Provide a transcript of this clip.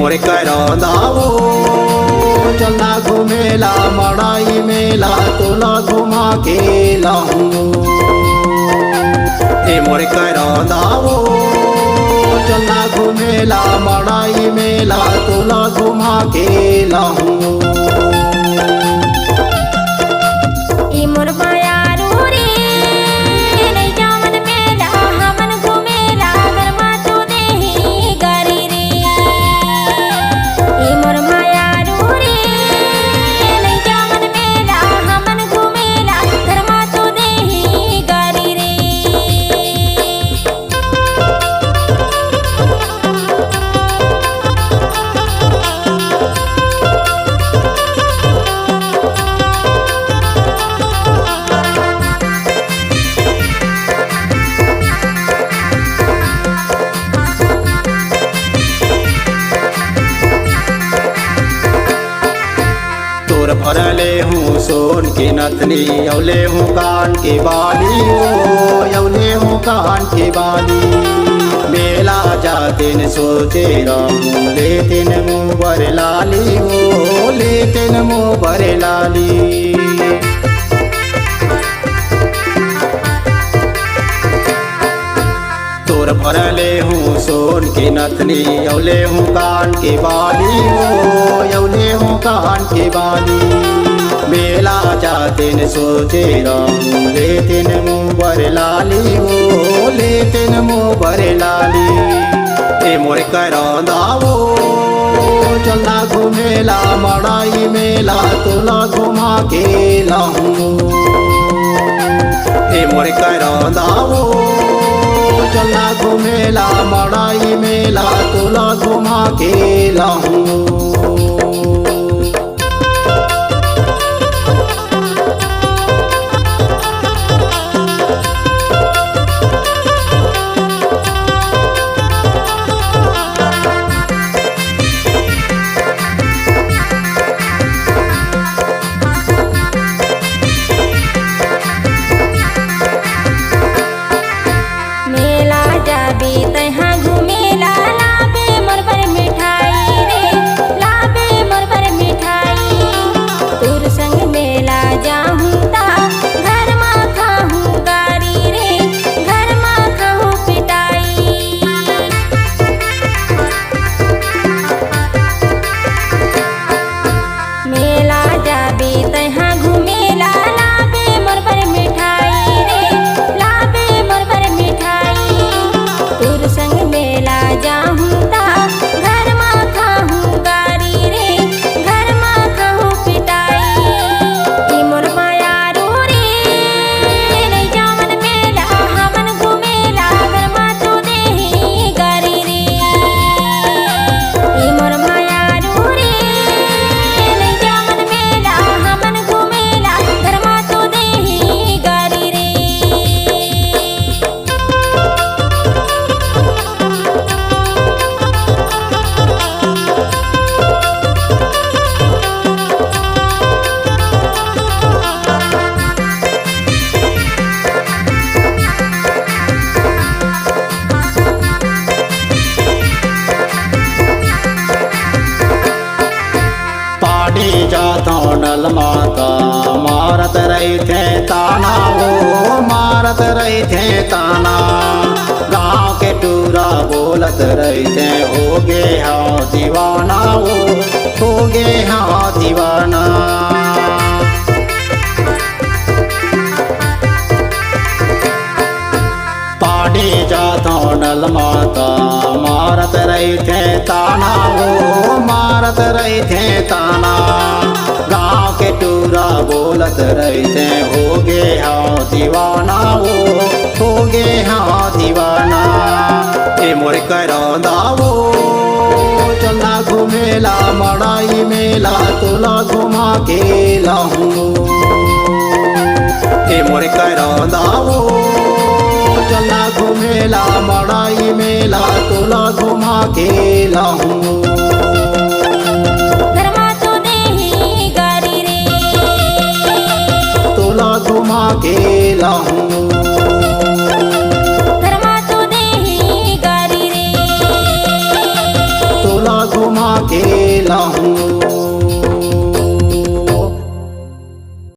मोरे करंदावो चलना घूमेला मड़ाई मेला तोला घुमा के लाऊं। मोरे करंदावो चलना घूमेला मड़ाई मेला तोला घुमा के लाऊं। भरले हूँ सोन की नथनी यौले हूँ कान की बाली ओ यौले हूँ कान की बाली। मेला जाते न सोचे रहूँ लेते न मुँह बर लाली ओ लेते न मुँह बर लाली। भरले हूँ सोन की नथनी यौले हूँ कान की बाली ओ यौले हूँ कान की बाली। मेला जाते न सोचे रहूँ लेते न मुँह बर लाली ओ लेते न मुँह बर लाली। मोरे करंदावो चलना घूमेला मड़ाई मेला तोला घुमा के लाऊं। मोरे करंदावो चलना घूमेला मड़ाई मेला तोला घुमा के लाऊं। नल माता मारत रही थे ताना वो मारत रही थे ताना। गाँव के टूरा बोलत रही थे हो गे हाँ दीवाना वो हो गे हाँ दीवाना। पाड़ी जाता नल माता मारत रही थे ताना वो मारत रही थे ताना। गाँव के टूरा बोलत रही थे हो गे हाँ दीवाना वो हो गे हाँ दीवाना। मोरे करंदावो चलना घूमेला मड़ाई मेला तोला घुमा के लाऊं। मोरे करंदावो चलना घूमेला मड़ाई मेला तोला घुमा के लाऊं। घुमा के लाऊं। घरमा तो देही गारी रे तोला घुमा अकेला हूँ।